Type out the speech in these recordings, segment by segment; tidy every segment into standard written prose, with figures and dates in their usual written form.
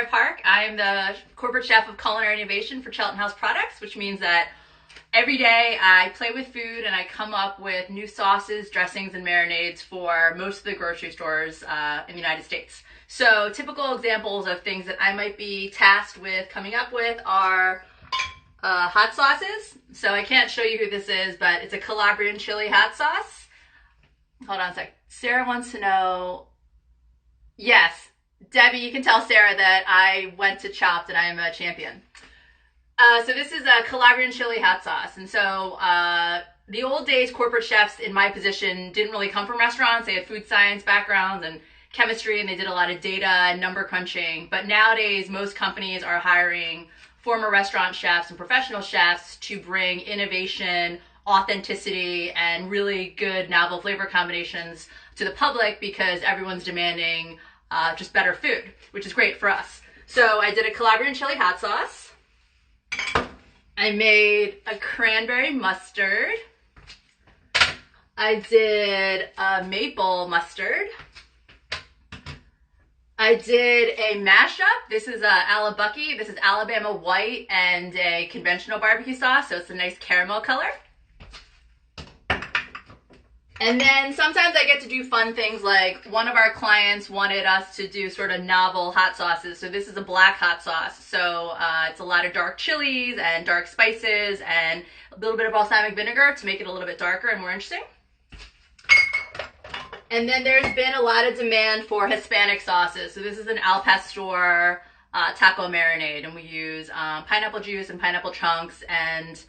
Clara Park. I am the corporate chef of Culinary Innovation for Chelten House Products, which means that every day I play with food and I come up with new sauces, dressings, and marinades for most of the grocery stores in the United States. So typical examples of things that I might be tasked with coming up with are hot sauces. So I can't show you who this is, but it's a Calabrian chili hot sauce. Hold on a sec. Sarah wants to know, yes, Debbie, you can tell Sarah that I went to Chopped and I am a champion. So this is a Calabrian chili hot sauce. And so the old days corporate chefs in my position didn't really come from restaurants. They had food science backgrounds and chemistry, and they did a lot of data and number crunching. But nowadays, most companies are hiring former restaurant chefs and professional chefs to bring innovation, authenticity, and really good novel flavor combinations to the public because everyone's demanding just better food, which is great for us. So I did a Calabrian chili hot sauce. I made a cranberry mustard. I did a maple mustard. I did a mashup. This is Alabucky. This is Alabama white and a conventional barbecue sauce, so it's a nice caramel color. And then sometimes I get to do fun things, like one of our clients wanted us to do sort of novel hot sauces. So this is a black hot sauce. So it's a lot of dark chilies and dark spices and a little bit of balsamic vinegar to make it a little bit darker and more interesting. And then there's been a lot of demand for Hispanic sauces. So this is an al pastor taco marinade, and we use pineapple juice and pineapple chunks. And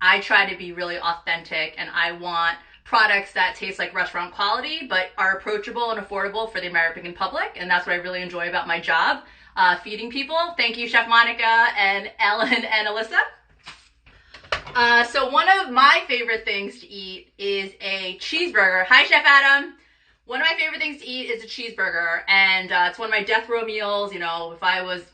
I try to be really authentic, and I want products that taste like restaurant quality but are approachable and affordable for the American public, and that's what I really enjoy about my job, feeding people. Thank you, Chef Monica and Ellen and Alyssa. So one of my favorite things to eat is a cheeseburger. Hi, Chef Adam. One of my favorite things to eat is a cheeseburger, and it's one of my death row meals. You know, if I was,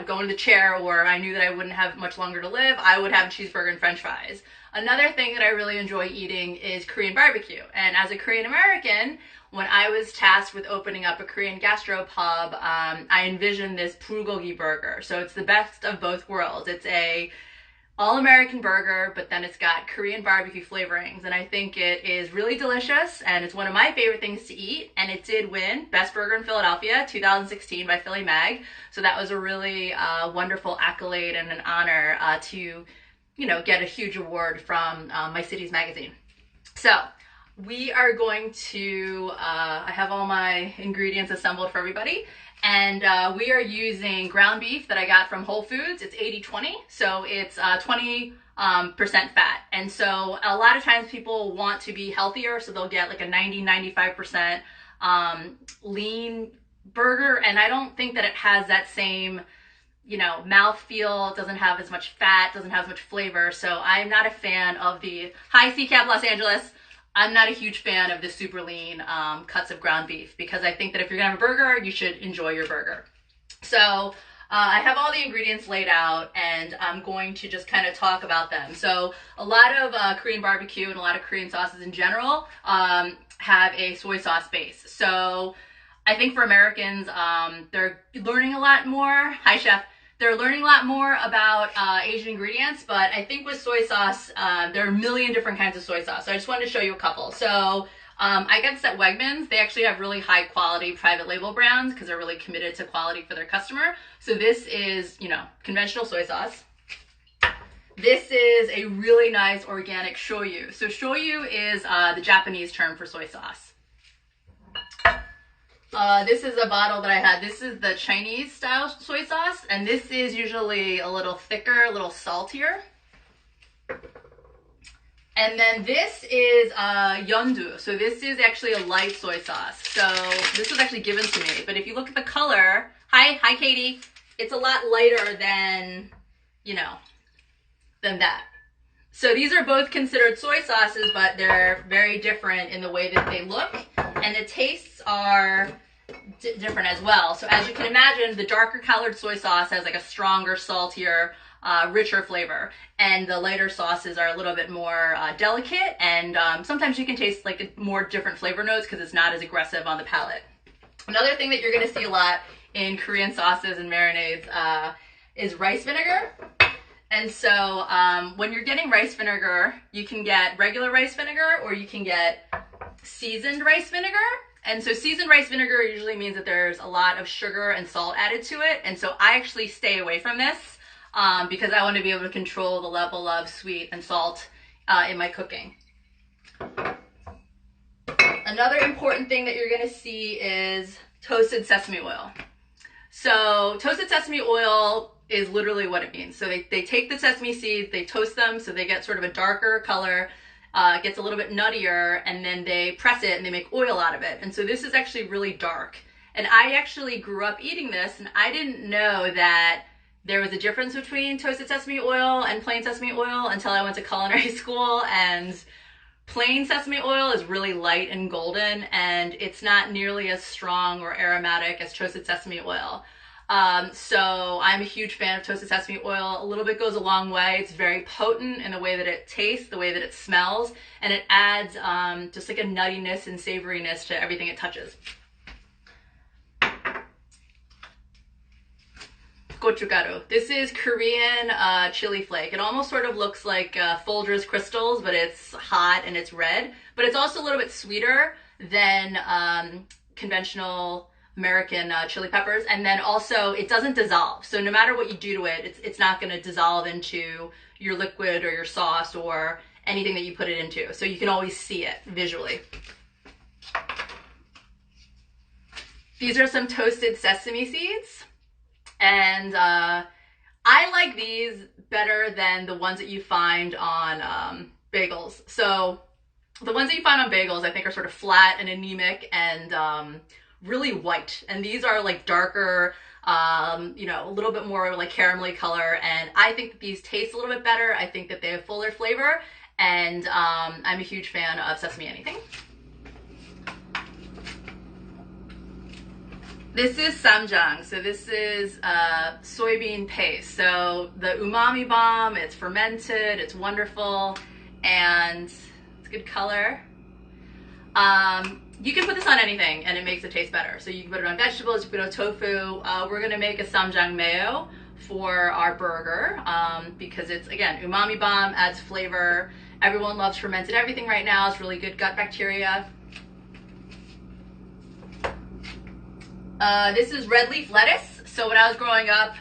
going to the chair or I knew that I wouldn't have much longer to live, I would have a cheeseburger and French fries. Another thing that I really enjoy eating is Korean barbecue. And as a Korean American, when I was tasked with opening up a Korean gastropub, I envisioned this Bulgogi burger. So it's the best of both worlds. It's a all-American burger, but then it's got Korean barbecue flavorings. And I think it is really delicious, and it's one of my favorite things to eat. And it did win Best Burger in Philadelphia 2016 by Philly Mag. So that was a really wonderful accolade and an honor to get a huge award from My Cities magazine. So we are going to, I have all my ingredients assembled for everybody, and we are using ground beef that I got from Whole Foods. It's 80-20, so it's 20% fat. And so a lot of times people want to be healthier, so they'll get like a 90-95% lean burger, and I don't think that it has that same mouth feel. It doesn't have as much fat, doesn't have as much flavor. So I'm not a fan of the, hi CCAP Los Angeles, I'm not a huge fan of the super lean cuts of ground beef, because I think that if you're gonna have a burger, you should enjoy your burger. So I have all the ingredients laid out, and I'm going to just kind of talk about them. So a lot of Korean barbecue and a lot of Korean sauces in general have a soy sauce base. So I think for Americans, they're learning a lot more. Hi, Chef. They're learning a lot more about Asian ingredients, but I think with soy sauce, there are a million different kinds of soy sauce. So I just wanted to show you a couple. So I got this at Wegmans. They actually have really high quality private label brands because they're really committed to quality for their customer. So this is, conventional soy sauce. This is a really nice organic shoyu. So shoyu is the Japanese term for soy sauce. This is a bottle that I had. This is the Chinese style soy sauce, and this is usually a little thicker, a little saltier. And then this is yeondu. So this is actually a light soy sauce. So this was actually given to me, but if you look at the color, hi Katie, it's a lot lighter than, than that. So these are both considered soy sauces, but they're very different in the way that they look, and the tastes are different as well. So as you can imagine, the darker colored soy sauce has like a stronger, saltier, richer flavor, and the lighter sauces are a little bit more delicate, and sometimes you can taste like more different flavor notes because it's not as aggressive on the palate. Another thing that you're going to see a lot in Korean sauces and marinades is rice vinegar. And so when you're getting rice vinegar, you can get regular rice vinegar or you can get seasoned rice vinegar. And so seasoned rice vinegar usually means that there's a lot of sugar and salt added to it. And so I actually stay away from this because I want to be able to control the level of sweet and salt in my cooking. Another important thing that you're going to see is toasted sesame oil. So toasted sesame oil is literally what it means. So they take the sesame seeds, they toast them so they get sort of a darker color, gets a little bit nuttier, and then they press it and they make oil out of it. And so this is actually really dark. And I actually grew up eating this, and I didn't know that there was a difference between toasted sesame oil and plain sesame oil until I went to culinary school. And plain sesame oil is really light and golden, and it's not nearly as strong or aromatic as toasted sesame oil. So I'm a huge fan of toasted sesame oil. A little bit goes a long way. It's very potent in the way that it tastes, the way that it smells, and it adds just like a nuttiness and savoriness to everything it touches. Gochugaru. This is Korean chili flake. It almost sort of looks like Folgers crystals, but it's hot and it's red. But it's also a little bit sweeter than conventional American chili peppers, and then also it doesn't dissolve. So no matter what you do to it, it's not going to dissolve into your liquid or your sauce or anything that you put it into. So you can always see it visually. These are some toasted sesame seeds, and I like these better than the ones that you find on bagels. So the ones that you find on bagels I think are sort of flat and anemic and really white, and these are like darker, you know, a little bit more like caramelly color, and I think that these taste a little bit better. I think that they have fuller flavor, and I'm a huge fan of sesame anything. This is samjang. So this is soybean paste. So the umami bomb, it's fermented, it's wonderful, and it's good color. You can put this on anything and it makes it taste better. So you can put it on vegetables, you can put it on tofu. We're gonna make a samjang mayo for our burger because it's, again, umami bomb, adds flavor. Everyone loves fermented everything right now. It's really good gut bacteria. This is red leaf lettuce. So when I was growing up,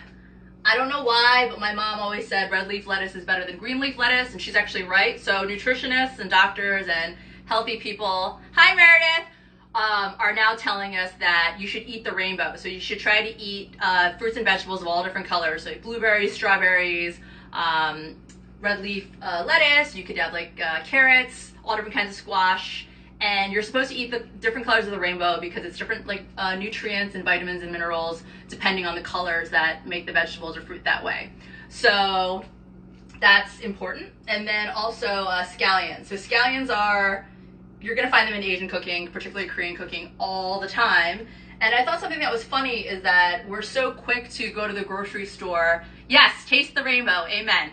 I don't know why, but my mom always said red leaf lettuce is better than green leaf lettuce, and she's actually right. So nutritionists and doctors and healthy people, hi Meredith, are now telling us that you should eat the rainbow. So you should try to eat fruits and vegetables of all different colors. So like blueberries, strawberries, red leaf lettuce. You could have like carrots, all different kinds of squash. And you're supposed to eat the different colors of the rainbow because it's different like nutrients and vitamins and minerals depending on the colors that make the vegetables or fruit that way. So that's important. And then also scallions. So scallions are, you're gonna find them in Asian cooking, particularly Korean cooking, all the time. And I thought something that was funny is that we're so quick to go to the grocery store. Yes, taste the rainbow, amen.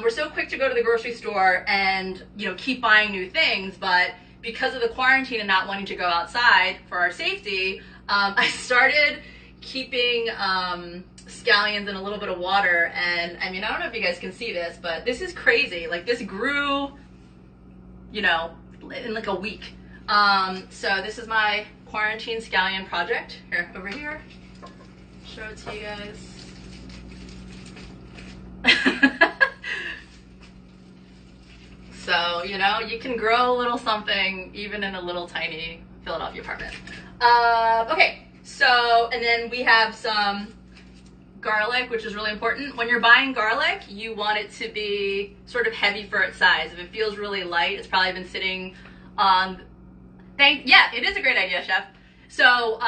We're so quick to go to the grocery store and, you know, keep buying new things, but because of the quarantine and not wanting to go outside for our safety, I started keeping scallions in a little bit of water. And I mean, I don't know if you guys can see this, but this is crazy. Like this grew, you know, in like a week. So this is my quarantine scallion project. Here, over here. Show it to you guys. So, you know, you can grow a little something even in a little tiny Philadelphia apartment. Okay, so, and then we have some garlic, which is really important. When you're buying garlic, you want it to be sort of heavy for its size. If it feels really light, it's probably been sitting on, yeah, it is a great idea, chef. So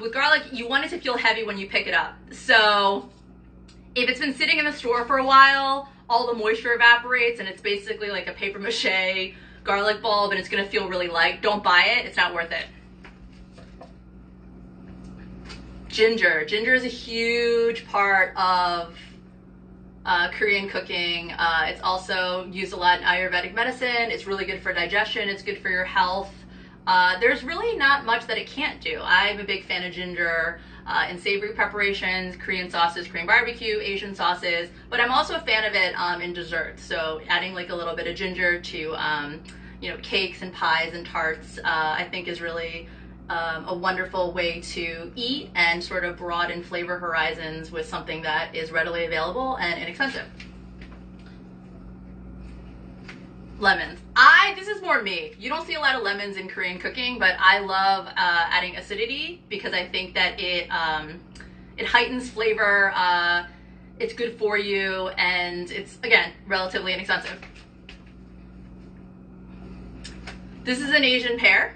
with garlic, you want it to feel heavy when you pick it up. So if it's been sitting in the store for a while, all the moisture evaporates and it's basically like a paper mache garlic bulb and it's gonna feel really light. Don't buy it, it's not worth it. Ginger. Ginger is a huge part of Korean cooking. It's also used a lot in Ayurvedic medicine. It's really good for digestion, it's good for your health. There's really not much that it can't do. I'm a big fan of ginger. in savory preparations, Korean sauces, Korean barbecue, Asian sauces, but I'm also a fan of it in desserts. So adding like a little bit of ginger to, you know, cakes and pies and tarts, I think is really a wonderful way to eat and sort of broaden flavor horizons with something that is readily available and inexpensive. Lemons. This is more me. You don't see a lot of lemons in Korean cooking, but I love adding acidity because I think that it heightens flavor, it's good for you, and it's, again, relatively inexpensive. This is an Asian pear.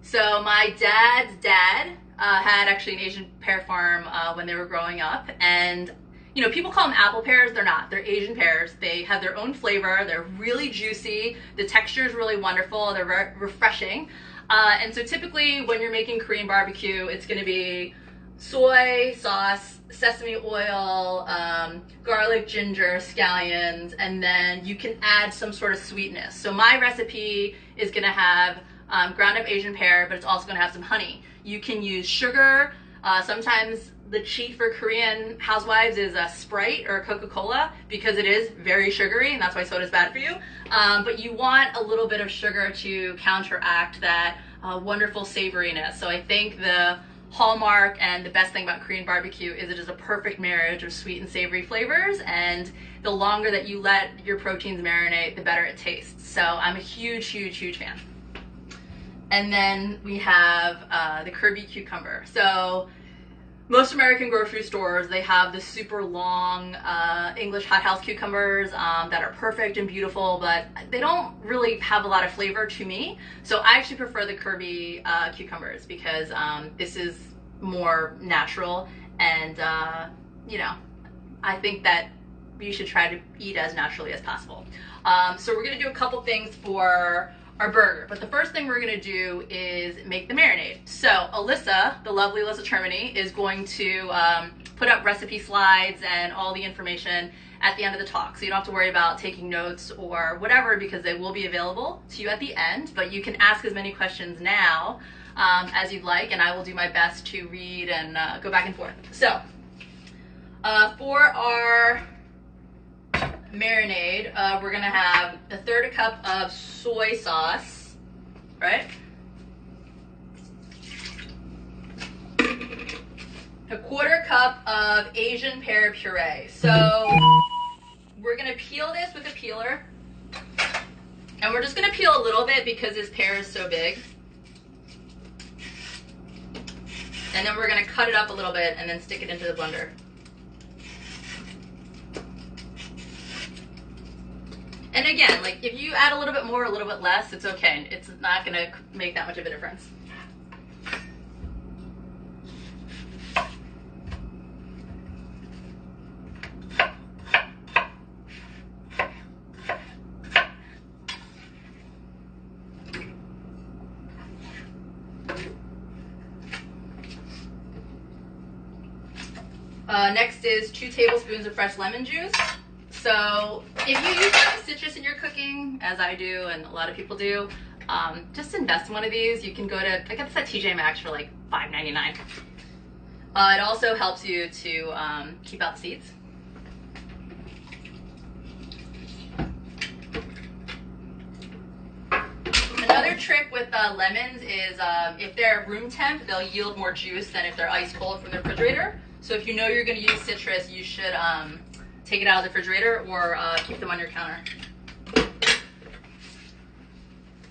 So my dad's dad had actually an Asian pear farm when they were growing up, and you know, people call them apple pears. They're not. They're Asian pears. They have their own flavor. They're really juicy. The texture is really wonderful. They're very refreshing. And so typically when you're making Korean barbecue, it's going to be soy sauce, sesame oil, garlic, ginger, scallions, and then you can add some sort of sweetness. So my recipe is going to have ground up Asian pear, but it's also going to have some honey. You can use sugar. Sometimes the cheat for Korean housewives is a Sprite or a Coca-Cola because it is very sugary, and that's why soda is bad for you. But you want a little bit of sugar to counteract that wonderful savoriness. So I think the hallmark and the best thing about Korean barbecue is it is a perfect marriage of sweet and savory flavors, and the longer that you let your proteins marinate, the better it tastes. So I'm a huge, huge, huge fan. And then we have the Kirby cucumber. So most American grocery stores, they have the super long English hothouse cucumbers that are perfect and beautiful, but they don't really have a lot of flavor to me. So I actually prefer the Kirby cucumbers because this is more natural, and you know, I think that you should try to eat as naturally as possible. So we're gonna do a couple things for our burger, but the first thing we're gonna do is make the marinade. So Alyssa, the lovely Alyssa Termini, is going to put up recipe slides and all the information at the end of the talk. So you don't have to worry about taking notes or whatever, because they will be available to you at the end, but you can ask as many questions now as you'd like, and I will do my best to read and go back and forth. So for our marinade, we're gonna have 1/3 cup of soy sauce, right? 1/4 cup of Asian pear puree. So we're gonna peel this with a peeler, and we're just gonna peel a little bit because this pear is so big. And then we're gonna cut it up a little bit and then stick it into the blender. And again, like if you add a little bit more, a little bit less, it's okay. It's not gonna make that much of a difference. Next is 2 tablespoons of fresh lemon juice. So if you use citrus in your cooking, as I do and a lot of people do, just invest in one of these. You can go to, I got this at TJ Maxx for like $5.99. It also helps you to keep out the seeds. Another trick with lemons is if they're room temp, they'll yield more juice than if they're ice cold from the refrigerator. So if you know you're going to use citrus, you should take it out of the refrigerator or keep them on your counter.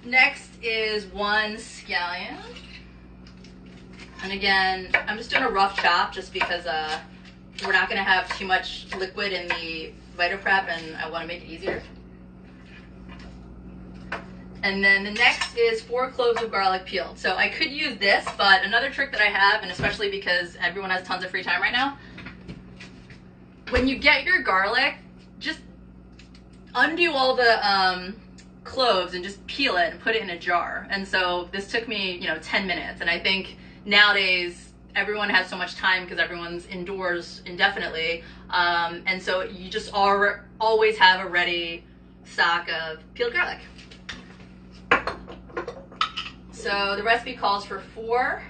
Next is 1 scallion. And again, I'm just doing a rough chop just because we're not going to have too much liquid in the VitaPrep, and I want to make it easier. And then the next is 4 cloves of garlic peeled. So I could use this, but another trick that I have, and especially because everyone has tons of free time right now, when you get your garlic, just undo all the cloves and just peel it and put it in a jar. And so this took me, 10 minutes. And I think nowadays everyone has so much time because everyone's indoors indefinitely. And so you just always have a ready stock of peeled garlic. So the recipe calls for 4.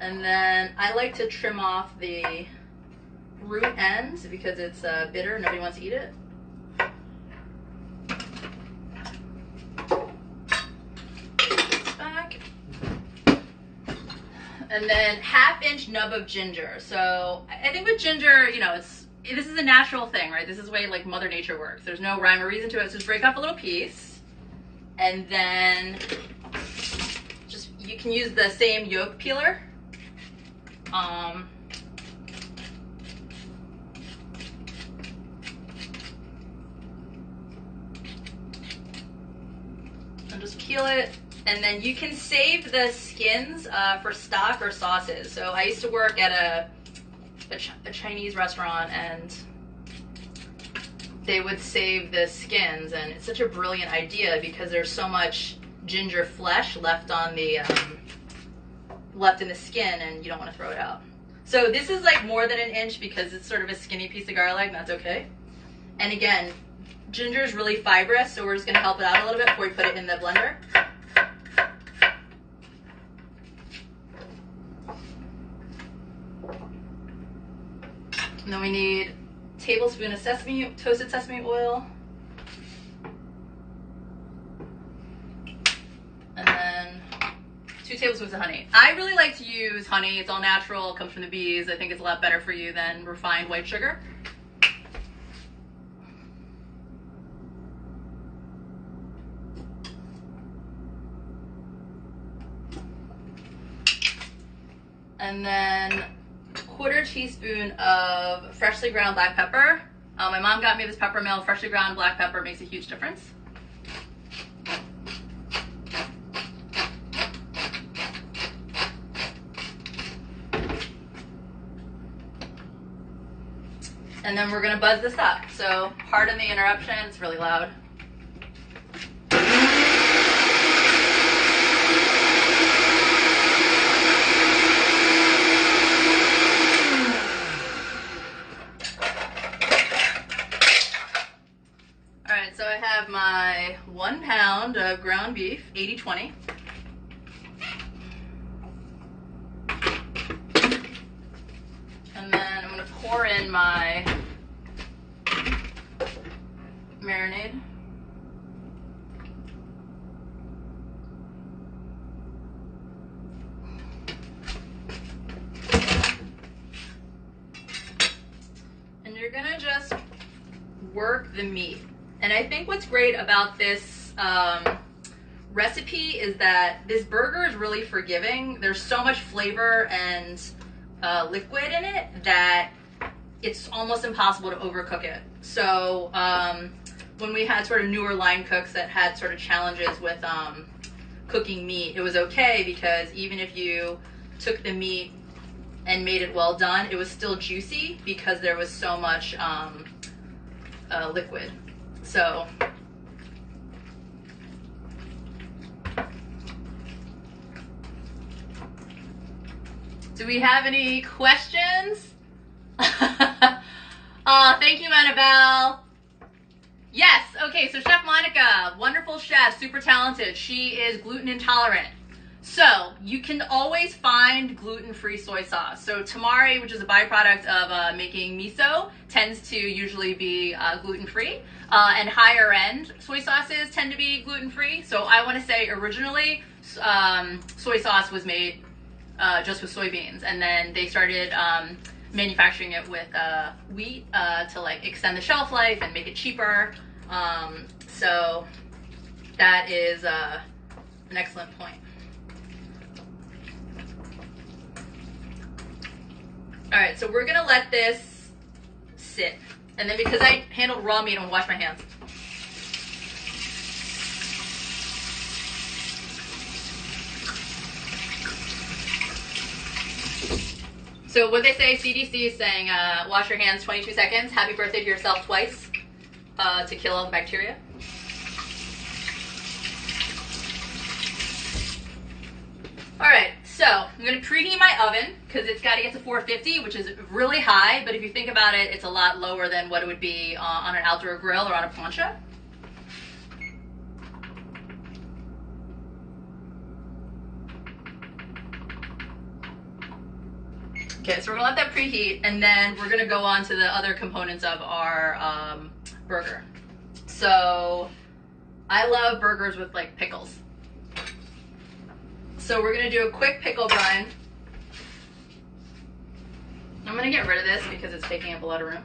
And then I like to trim off the root ends because it's bitter. Nobody wants to eat it. Back. And then 1/2 inch nub of ginger. So I think with ginger, you know, this is a natural thing, right? This is the way like Mother Nature works. There's no rhyme or reason to it. So just break off a little piece, and then just you can use the same yolk peeler. And just peel it, and then you can save the skins for stock or sauces. So I used to work at a Chinese restaurant, and they would save the skins, and it's such a brilliant idea because there's so much ginger flesh left on the left in the skin, and you don't want to throw it out. So this is like more than 1 inch because it's sort of a skinny piece of garlic, and that's okay. And again, ginger is really fibrous, so we're just going to help it out a little bit before we put it in the blender. And then we need a tablespoon of toasted sesame oil. And then 2 tablespoons of honey. I really like to use honey. It's all natural, it comes from the bees. I think it's a lot better for you than refined white sugar. And then 1/4 teaspoon of freshly ground black pepper. My mom got me this pepper mill. Freshly ground black pepper makes a huge difference. And then we're gonna buzz this up. So pardon the interruption, it's really loud. So I have my 1 pound of ground beef, 80/20. And then I'm going to pour in my marinade. And you're going to just work the meat. And I think what's great about this recipe is that this burger is really forgiving. There's so much flavor and liquid in it that it's almost impossible to overcook it. So when we had sort of newer line cooks that had sort of challenges with cooking meat, it was okay because even if you took the meat and made it well done, it was still juicy because there was so much liquid. So do we have any questions? Thank you, Annabelle. Yes, okay, so Chef Monica, wonderful chef, super talented. She is gluten intolerant. So you can always find gluten-free soy sauce. So tamari, which is a byproduct of making miso, tends to usually be gluten-free. And higher end soy sauces tend to be gluten-free. So I want to say originally soy sauce was made just with soybeans, and then they started manufacturing it with wheat to like extend the shelf life and make it cheaper. So that is an excellent point. All right, so we're gonna let this sit. And then because I handled raw meat, I'm gonna wash my hands. So what they say, CDC is saying, wash your hands 22 seconds. Happy birthday to yourself twice to kill all the bacteria. All right, so I'm gonna preheat my oven because it's got to get to 450, which is really high, but if you think about it, it's a lot lower than what it would be on an outdoor grill or on a plancha. Okay, so we're gonna let that preheat, and then we're gonna go on to the other components of our burger. So I love burgers with like pickles. So we're gonna do a quick pickle brine. I'm gonna get rid of this because it's taking up a lot of room.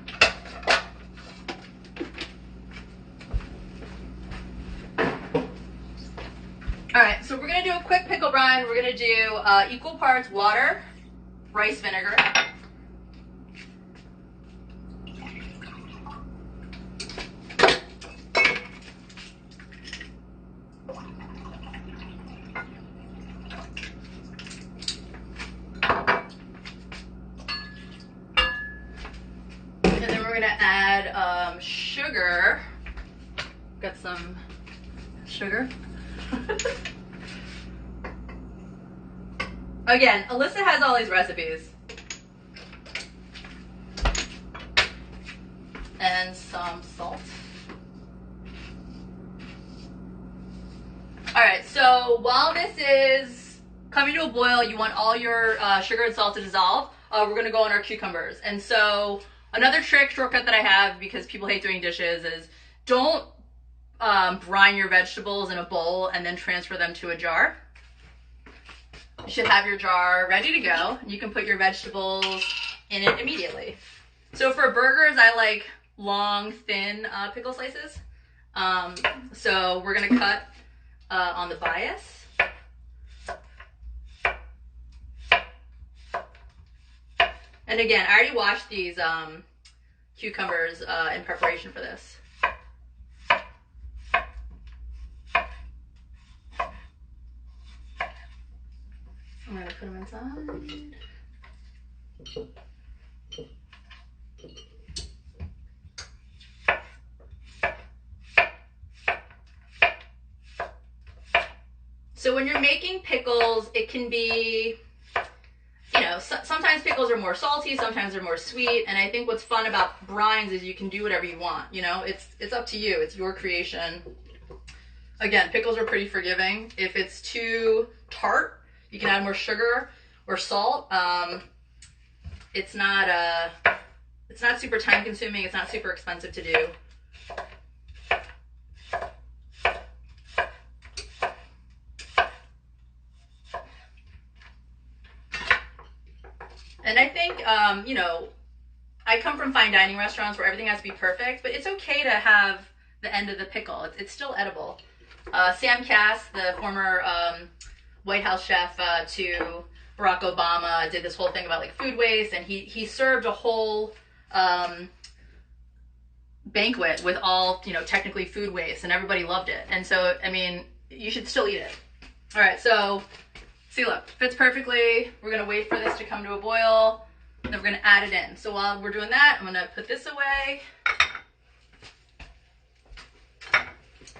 All right, so we're gonna do a quick pickle brine. We're gonna do equal parts water, rice vinegar, and then we're gonna add sugar. Got some sugar. Again, Alyssa has all these recipes. And some salt. Alright, so while this is coming to a boil, you want all your sugar and salt to dissolve. We're going to go on our cucumbers. And so another shortcut that I have, because people hate doing dishes, is don't brine your vegetables in a bowl and then transfer them to a jar. You should have your jar ready to go. You can put your vegetables in it immediately. So for burgers, I like long, thin pickle slices. So we're gonna cut on the bias. And again, I already washed these cucumbers in preparation for this. I'm gonna put them inside. So when you're making pickles, it can be, you know, sometimes pickles are more salty, sometimes they're more sweet, and I think what's fun about brines is you can do whatever you want, you know? It's up to you, it's your creation. Again, pickles are pretty forgiving. If it's too tart, you can add more sugar or salt. It's not super time consuming. It's not super expensive to do. And I think, you know, I come from fine dining restaurants where everything has to be perfect, but it's okay to have the end of the pickle. It's still edible. Sam Cass, the former White House chef to Barack Obama, did this whole thing about like food waste, and he served a whole banquet with all, you know, technically food waste, and everybody loved it. And so, I mean, you should still eat it. All right, so see, look, fits perfectly. We're gonna wait for this to come to a boil, then we're gonna add it in. So while we're doing that, I'm gonna put this away.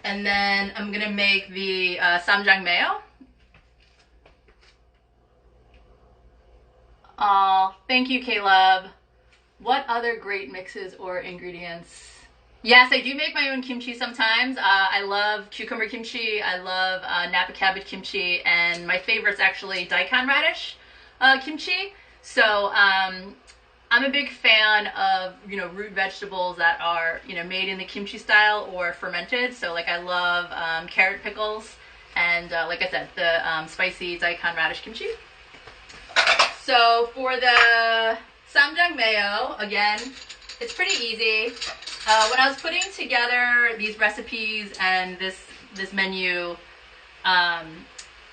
And then I'm gonna make the samjang mayo. Oh, thank you, Caleb. What other great mixes or ingredients? Yes, I do make my own kimchi sometimes. I love cucumber kimchi. I love Napa cabbage kimchi, and my favorite's actually daikon radish kimchi. So I'm a big fan of, you know, root vegetables that are, you know, made in the kimchi style or fermented. So like I love carrot pickles, and like I said, the spicy daikon radish kimchi. So for the samjang mayo, again, it's pretty easy. When I was putting together these recipes and this menu, I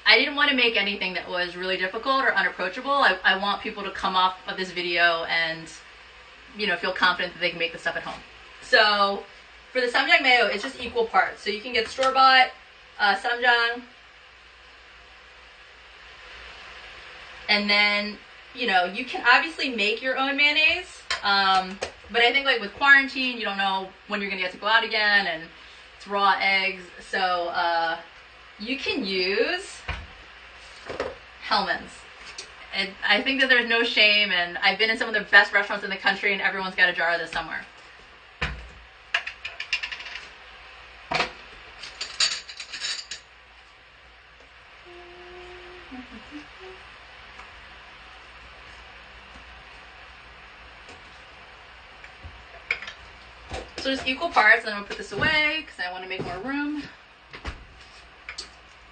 didn't want to make anything that was really difficult or unapproachable. I want people to come off of this video and, you know, feel confident that they can make this stuff at home. So for the samjang mayo, it's just equal parts. So you can get store-bought samjang, and then, you know, you can obviously make your own mayonnaise. But I think like with quarantine, you don't know when you're gonna get to go out again, and it's raw eggs. So you can use Hellmann's. And I think that there's no shame, and I've been in some of the best restaurants in the country, and everyone's got a jar of this somewhere. So just equal parts, and then we'll put this away because I want to make more room.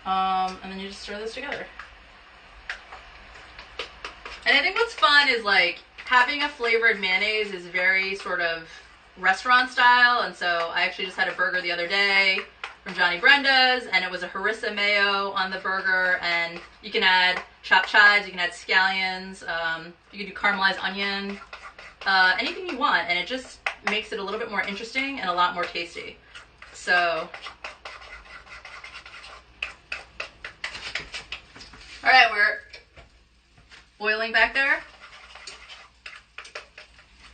And then you just stir this together. And I think what's fun is like having a flavored mayonnaise is very sort of restaurant style. And so I actually just had a burger the other day from Johnny Brenda's, and it was a harissa mayo on the burger, and you can add chopped chives, you can add scallions, you can do caramelized onion, anything you want, and it just makes it a little bit more interesting and a lot more tasty. So, all right, we're boiling back there.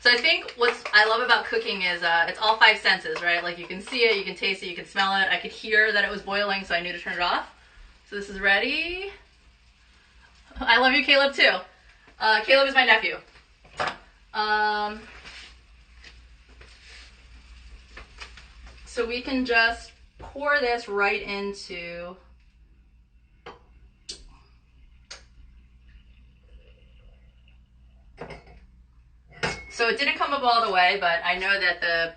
So I think what I love about cooking is it's all five senses, right? Like you can see it, you can taste it, you can smell it. I could hear that it was boiling, so I knew to turn it off. So this is ready. I love you, Caleb, too. Caleb is my nephew. So we can just pour this right into So it didn't come up all the way, but I know that the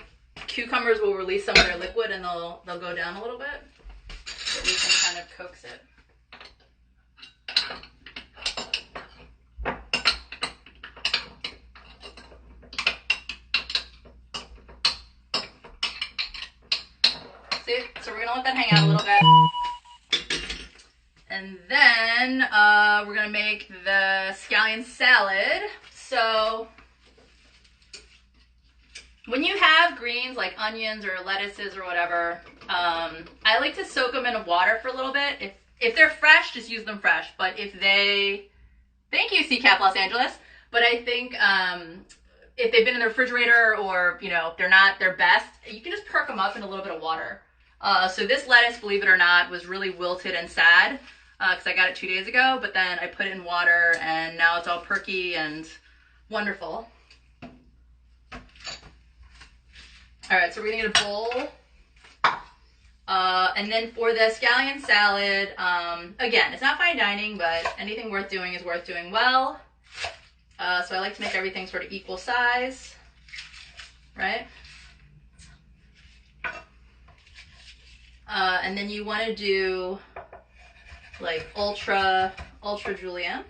cucumbers will release some of their liquid and they'll go down a little bit. So we can kind of coax it. See? So we're gonna let that hang out a little bit. And then we're gonna make the scallion salad. So when you have greens like onions or lettuces or whatever, I like to soak them in water for a little bit. If they're fresh, just use them fresh. But if they, thank you, CCAP Los Angeles. But I think if they've been in the refrigerator or, you know, they're not their best, you can just perk them up in a little bit of water. So this lettuce, believe it or not, was really wilted and sad because I got it 2 days ago. But then I put it in water and now it's all perky and wonderful. All right, so we're gonna get a bowl. And then for the scallion salad, again, it's not fine dining, but anything worth doing is worth doing well. So I like to make everything sort of equal size, right? And then you wanna do like ultra julienne.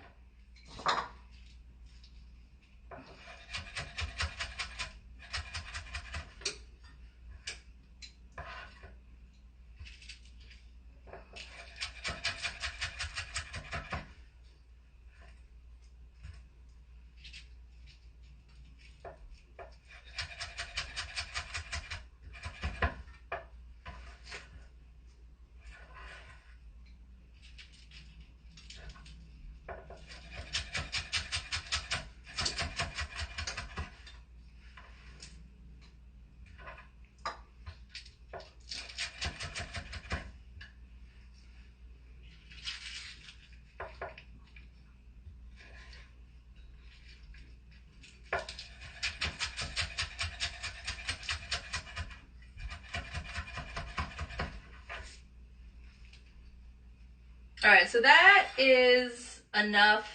All right, so that is enough.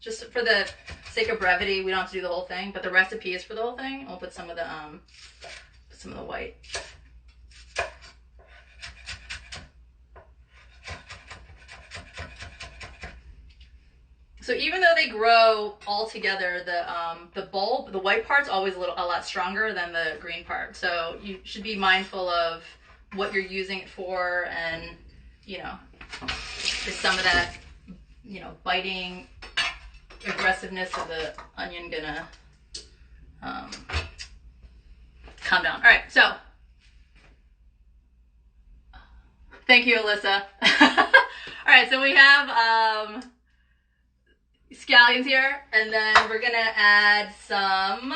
Just for the sake of brevity, we don't have to do the whole thing, but the recipe is for the whole thing. We'll put some of the white. So even though they grow all together, the bulb, the white part's always a lot stronger than the green part. So you should be mindful of what you're using it for, and you know, is some of that, you know, biting aggressiveness of the onion gonna calm down. All right, so thank you, Alyssa. All right, so we have scallions here, and then we're gonna add some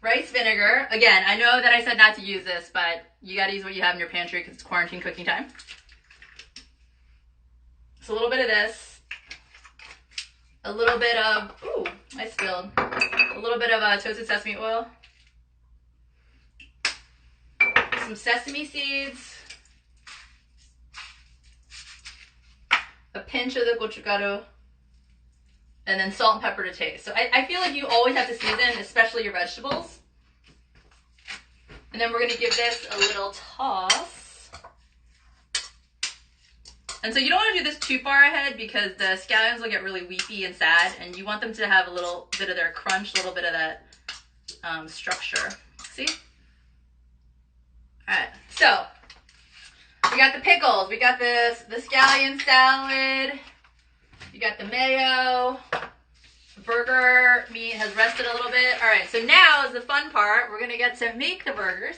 rice vinegar. Again, I know that I said not to use this, but you gotta use what you have in your pantry because it's quarantine cooking time. So a little bit of this, a little bit of, ooh, I spilled, a little bit of toasted sesame oil, some sesame seeds, a pinch of the gochugaru, And then salt and pepper to taste. So I feel like you always have to season, especially your vegetables. And then we're going to give this a little toss. And so you don't want to do this too far ahead because the scallions will get really weepy and sad, and you want them to have a little bit of their crunch, a little bit of that structure. See? All right, so we got the pickles, we got the scallion salad, you got the mayo, the burger meat has rested a little bit. All right, so now is the fun part. We're gonna get to make the burgers.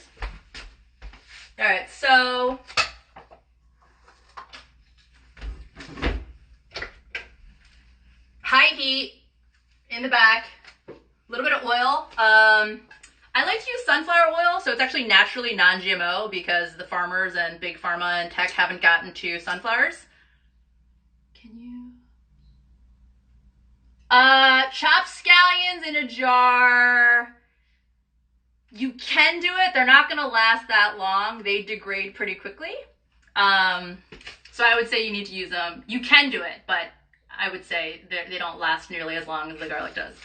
All right, so high heat in the back, a little bit of oil. I like to use sunflower oil, so it's actually naturally non-GMO because the farmers and big pharma and tech haven't gotten to sunflowers. Can you? Chopped scallions in a jar. You can do it. They're not gonna last that long. They degrade pretty quickly. So I would say you need to use them. You can do it, but I would say they don't last nearly as long as the garlic does.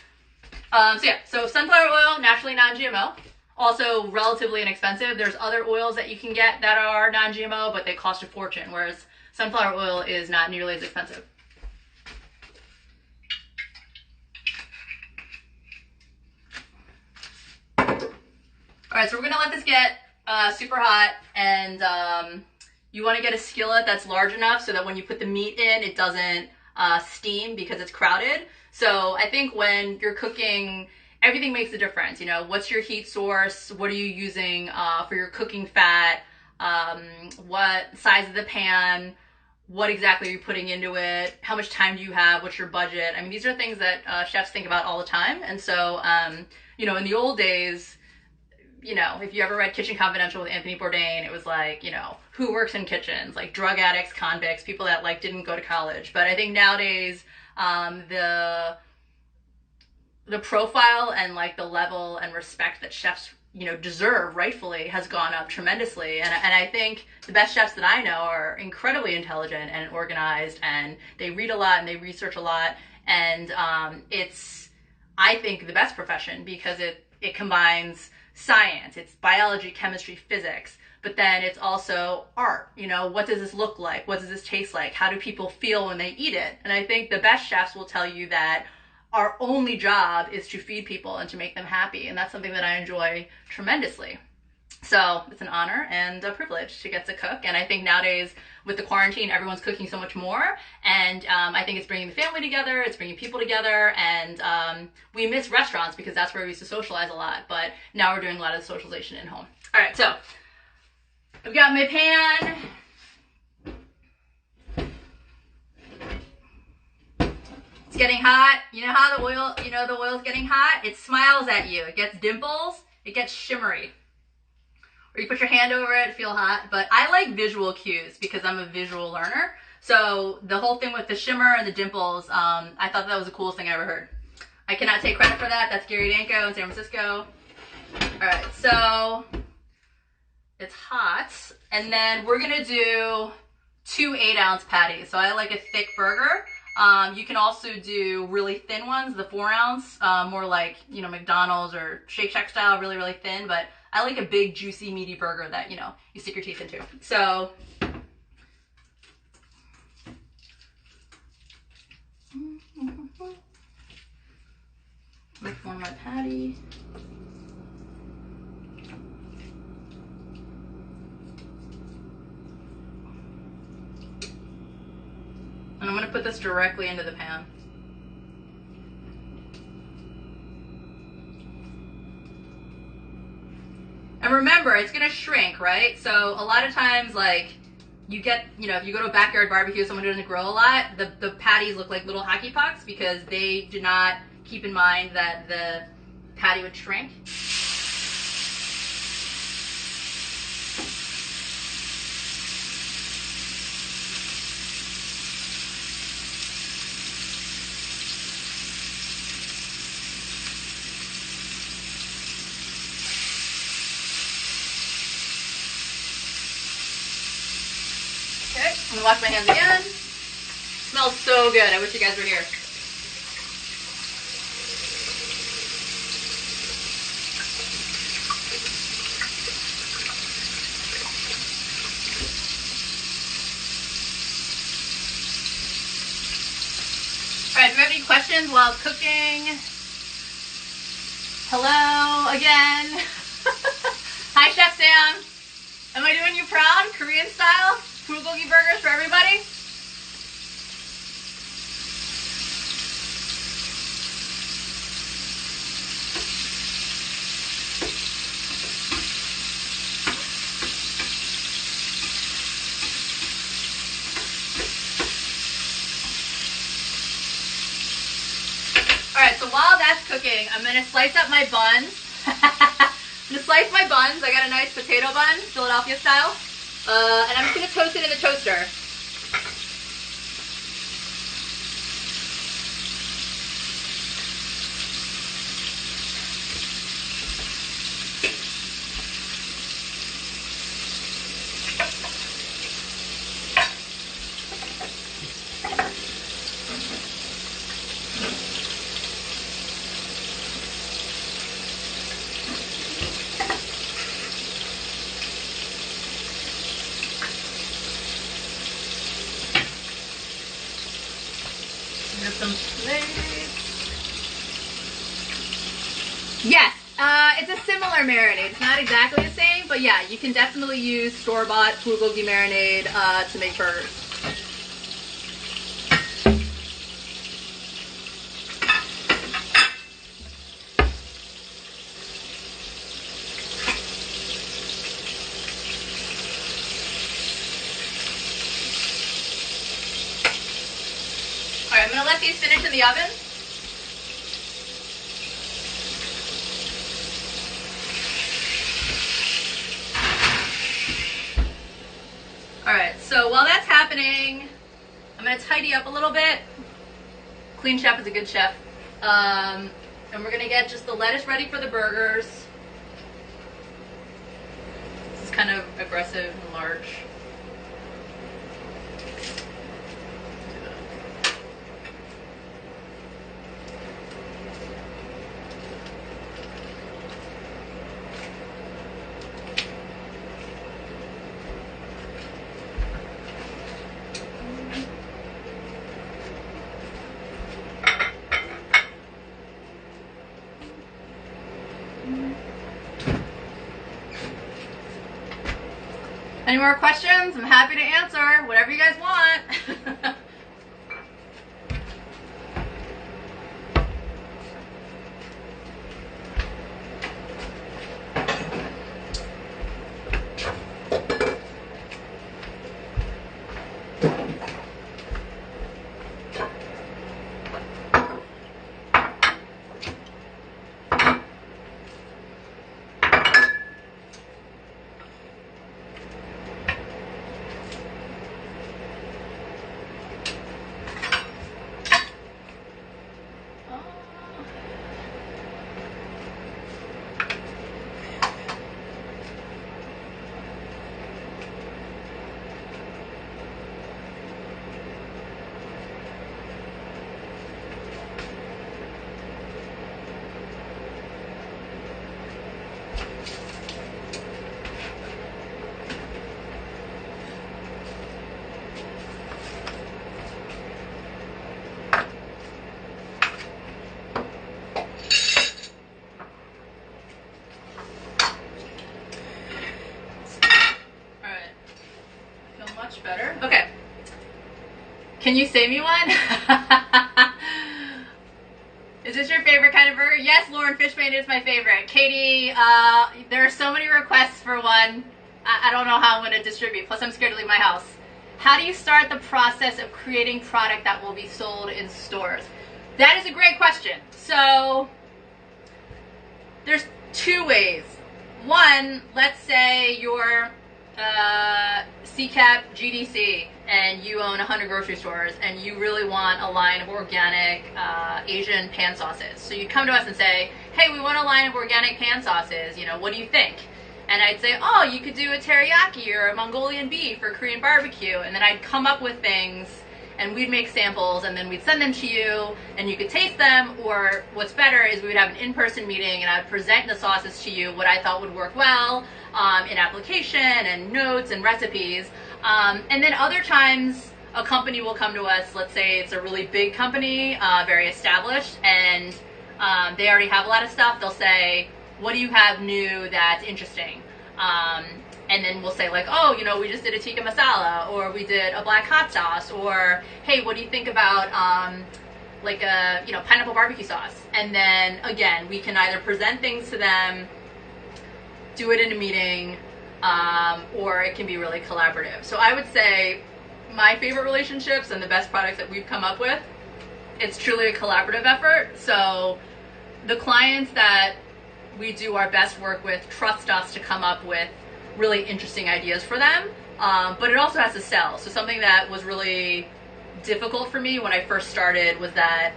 So sunflower oil, naturally non-GMO, also relatively inexpensive. There's other oils that you can get that are non-GMO, but they cost a fortune, whereas sunflower oil is not nearly as expensive. All right, so we're gonna let this get super hot, and you wanna get a skillet that's large enough so that when you put the meat in, it doesn't steam because it's crowded. So I think when you're cooking, everything makes a difference. You know, what's your heat source? What are you using for your cooking fat? What size of the pan? What exactly are you putting into it? How much time do you have? What's your budget? I mean, these are things that chefs think about all the time. And so, you know, in the old days, you know, if you ever read Kitchen Confidential with Anthony Bourdain, it was like, you know, who works in kitchens? Like drug addicts, convicts, people that like didn't go to college. But I think nowadays, the profile and like the level and respect that chefs, you know, deserve rightfully has gone up tremendously. And I think the best chefs that I know are incredibly intelligent and organized, and they read a lot and they research a lot. And it's, I think, the best profession because it combines science, it's biology, chemistry, physics, but then it's also art. You know, what does this look like? What does this taste like? How do people feel when they eat it? And I think the best chefs will tell you that our only job is to feed people and to make them happy. And that's something that I enjoy tremendously. So it's an honor and a privilege to get to cook. And I think nowadays with the quarantine, everyone's cooking so much more. And I think it's bringing the family together. It's bringing people together. And we miss restaurants because that's where we used to socialize a lot. But now we're doing a lot of socialization at home. All right, so I've got my pan. It's getting hot. You know how the oil's getting hot? It smiles at you. It gets dimples. It gets shimmery. Or you put your hand over it, feel hot. But I like visual cues because I'm a visual learner. So the whole thing with the shimmer and the dimples, I thought that was the coolest thing I ever heard. I cannot take credit for that. That's Gary Danko in San Francisco. All right, so it's hot. And then we're gonna do 2 8-ounce patties. So I like a thick burger. You can also do really thin ones, the 4-ounce, more like, you know, McDonald's or Shake Shack style, really, really thin. But I like a big, juicy, meaty burger that, you know, you stick your teeth into. So look for my patty. And I'm going to put this directly into the pan. And remember, it's going to shrink, right? So a lot of times, like, you get, you know, if you go to a backyard barbecue, someone who doesn't grill a lot, the patties look like little hockey pucks because they do not keep in mind that the patty would shrink. I'm gonna wash my hands again. Smells so good. I wish you guys were here. questions while cooking. Hello again. Hi, Chef Sam. Am I doing you proud? Korean style? Bulgogi burgers for everybody? Alright, so while that's cooking, I'm going to slice up my buns. I'm going to slice my buns. I got a nice potato bun, Philadelphia style. And I'm just going to toast it in the toaster. Some plates. Yes, it's a similar marinade. It's not exactly the same, but yeah, you can definitely use store-bought bulgogi marinade to make burgers. I'm going to let these finish in the oven. Alright, so while that's happening, I'm going to tidy up a little bit. Clean chef is a good chef. And we're going to get just the lettuce ready for the burgers. This is kind of aggressive and large. Any more questions? I'm happy to answer whatever you guys want. Better? Okay. Can you save me one? Is this your favorite kind of burger? Yes, Lauren, fish bane is my favorite. Katie, there are so many requests for one. I don't know how I'm going to distribute. Plus, I'm scared to leave my house. How do you start the process of creating product that will be sold in stores? That is a great question. So, there's two ways. One, let's say you're CCAP GDC and you own 100 grocery stores and you really want a line of organic Asian pan sauces. So you'd come to us and say, hey, we want a line of organic pan sauces, you know, what do you think? And I'd say, oh, you could do a teriyaki or a Mongolian beef or Korean barbecue. And then I'd come up with things and we'd make samples and then we'd send them to you and you could taste them. Or what's better is we would have an in-person meeting and I'd present the sauces to you, what I thought would work well in application and notes and recipes. And then other times, a company will come to us, let's say it's a really big company, very established, and they already have a lot of stuff. They'll say, what do you have new that's interesting? And then we'll say like, oh, you know, we just did a tikka masala, or we did a black hot sauce, or hey, what do you think about like a, you know, pineapple barbecue sauce? And then again, we can either present things to them, do it in a meeting, or it can be really collaborative. So I would say my favorite relationships and the best products that we've come up with, it's truly a collaborative effort. So the clients that we do our best work with trust us to come up with really interesting ideas for them, but it also has to sell. So something that was really difficult for me when I first started was that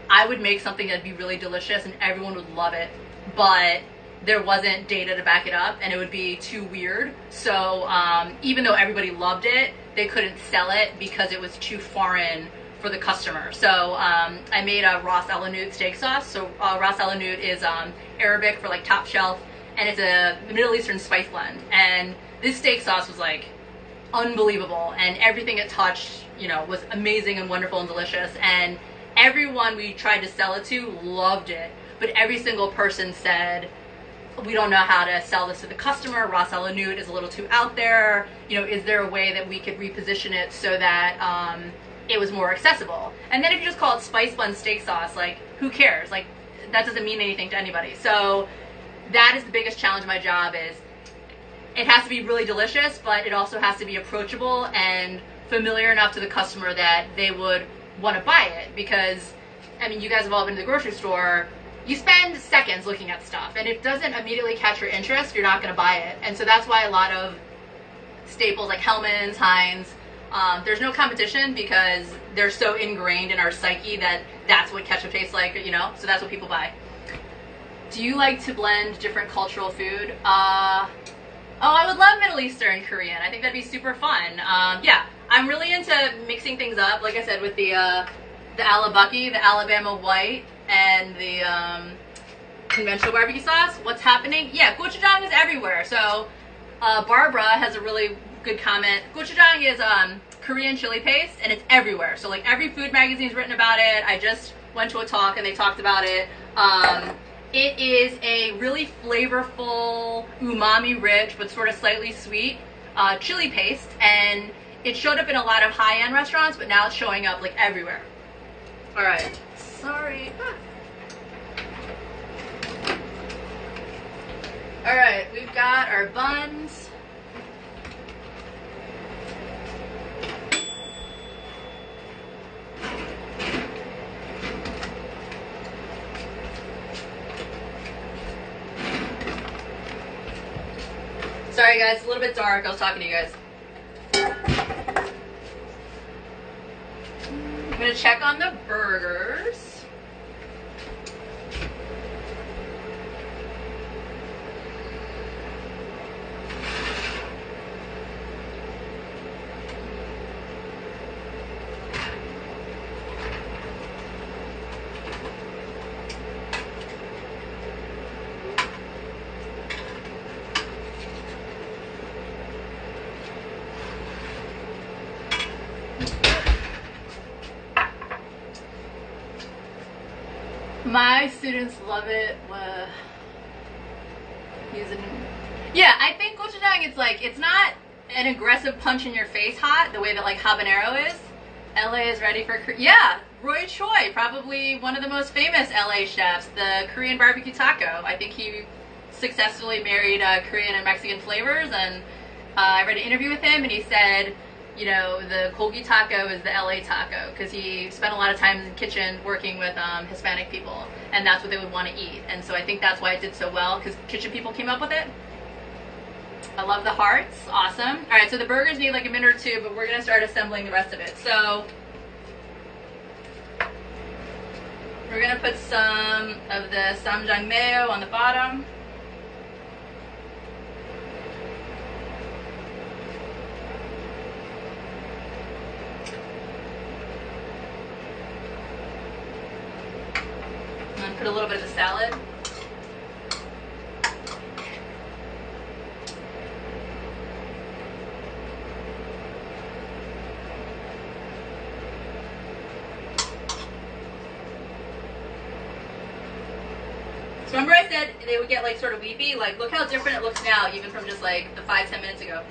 I would make something that'd be really delicious and everyone would love it, but there wasn't data to back it up and it would be too weird. So even though everybody loved it, they couldn't sell it because it was too foreign for the customer. So I made a Ras El Hanout steak sauce. So Ras El Hanout is Arabic for like top shelf, and it's a Middle Eastern spice blend. And this steak sauce was like unbelievable, and everything it touched, you know, was amazing and wonderful and delicious. And everyone we tried to sell it to loved it, but every single person said, we don't know how to sell this to the customer. Ras El Hanout is a little too out there. You know, is there a way that we could reposition it so that it was more accessible? And then if you just call it spice blend steak sauce, like, who cares? Like, that doesn't mean anything to anybody. So that is the biggest challenge of my job, is it has to be really delicious, but it also has to be approachable and familiar enough to the customer that they would want to buy it. Because, I mean, you guys have all been to the grocery store. You spend seconds looking at stuff, and if it doesn't immediately catch your interest, you're not going to buy it. And so that's why a lot of staples like Hellmann's, Heinz, there's no competition because they're so ingrained in our psyche that that's what ketchup tastes like, you know? So that's what people buy. Do you like to blend different cultural food? Oh, I would love Middle Eastern Korean. I think that'd be super fun. Yeah, I'm really into mixing things up, like I said, with the Bulgogi, the Alabama white, and the conventional barbecue sauce. What's happening? Yeah, gochujang is everywhere. So Barbara has a really good comment. Gochujang is Korean chili paste, and it's everywhere. So like every food magazine's written about it. I just went to a talk and they talked about it. It is a really flavorful, umami-rich, but sort of slightly sweet chili paste, and it showed up in a lot of high-end restaurants, but now it's showing up like everywhere. All right, sorry. All right, we've got our buns. Sorry guys, it's a little bit dark. I was talking to you guys. I'm gonna check on the burgers. My students love it. Yeah, I think gochujang is like, it's not an aggressive punch in your face hot the way that like habanero is. LA is ready for, yeah, Roy Choi, probably one of the most famous LA chefs, the Korean barbecue taco. I think he successfully married Korean and Mexican flavors, and I read an interview with him and he said, you know, the Bulgogi taco is the LA taco because he spent a lot of time in the kitchen working with Hispanic people, and that's what they would want to eat. And so I think that's why it did so well, because kitchen people came up with it. I love the hearts. Awesome. All right, so the burgers need like a minute or two, but we're going to start assembling the rest of it. So we're going to put some of the Samjang mayo on the bottom. Put a little bit of the salad. So remember I said they would get like sort of weepy? Like look how different it looks now, even from just like the 5-10 minutes ago.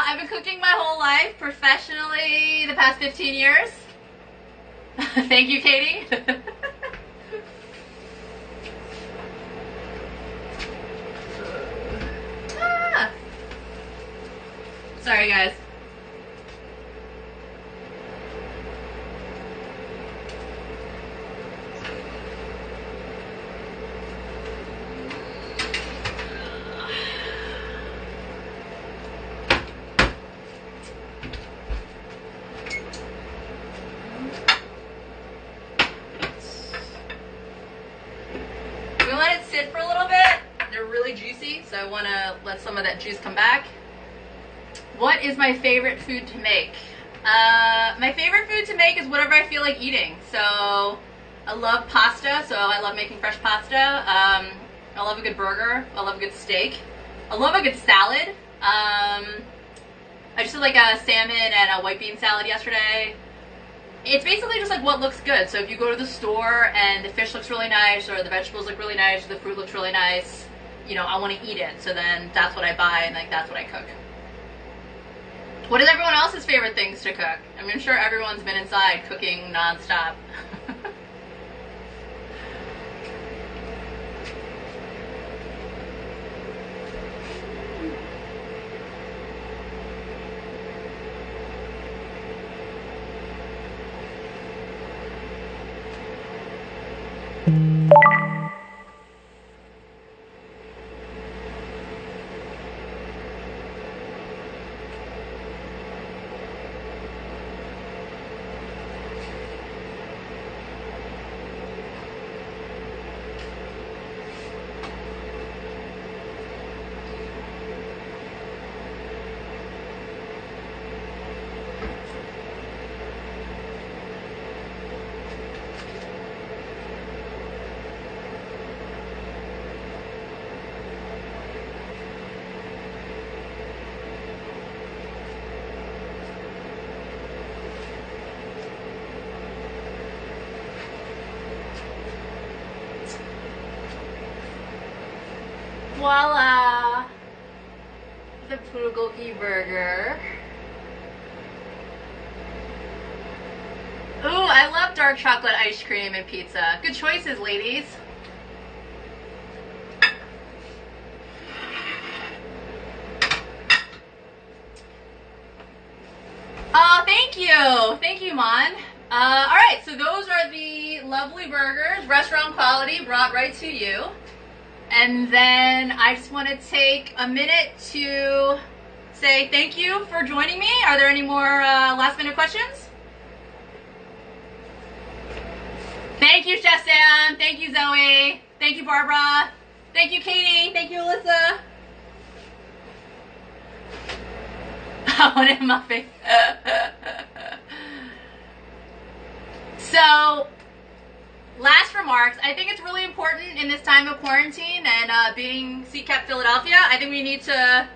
I've been cooking my whole life, professionally, the past 15 years. Thank you, Katie. Sorry, guys. For a little bit. They're really juicy, so I want to let some of that juice come back. What is my favorite food to make? My favorite food to make is whatever I feel like eating. So I love pasta, so I love making fresh pasta. I love a good burger. I love a good steak. I love a good salad. I just did like a salmon and a white bean salad yesterday. It's basically just like what looks good. So if you go to the store and the fish looks really nice, or the vegetables look really nice, or the fruit looks really nice, you know, I want to eat it. So then that's what I buy, and like that's what I cook. What is everyone else's favorite things to cook? I mean, I'm sure everyone's been inside cooking nonstop. Voila! The Bulgogi burger. Ooh, I love dark chocolate ice cream and pizza. Good choices, ladies. Thank you. Thank you, Mon. Alright, so those are the lovely burgers, restaurant quality, brought right to you. And then I just want to take a minute to say thank you for joining me. Are there any more last minute questions? Thank you, Chef Sam. Thank you, Zoe. Thank you, Barbara. Thank you, Katie. Thank you, Alyssa. I want it in my face. So, last remarks. I think it's really important in this time of quarantine and being CCAP Philadelphia. I think we need to...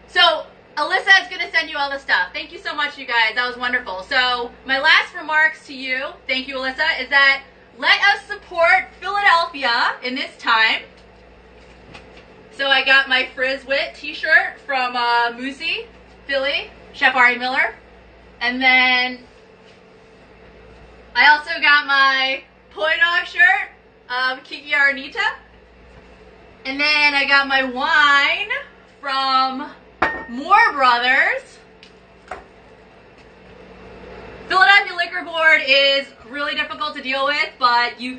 So, Alyssa is going to send you all the stuff. Thank you so much, you guys. That was wonderful. So, my last remarks to you, thank you, Alyssa, is that let us support Philadelphia in this time. So, I got my Frizz Wit t-shirt from Moosey, Philly, Chef Ari Miller. And then I also got my Poi Dog shirt of Kiki Arnita. And then I got my wine from More brothers. Philadelphia liquor board is really difficult to deal with, but you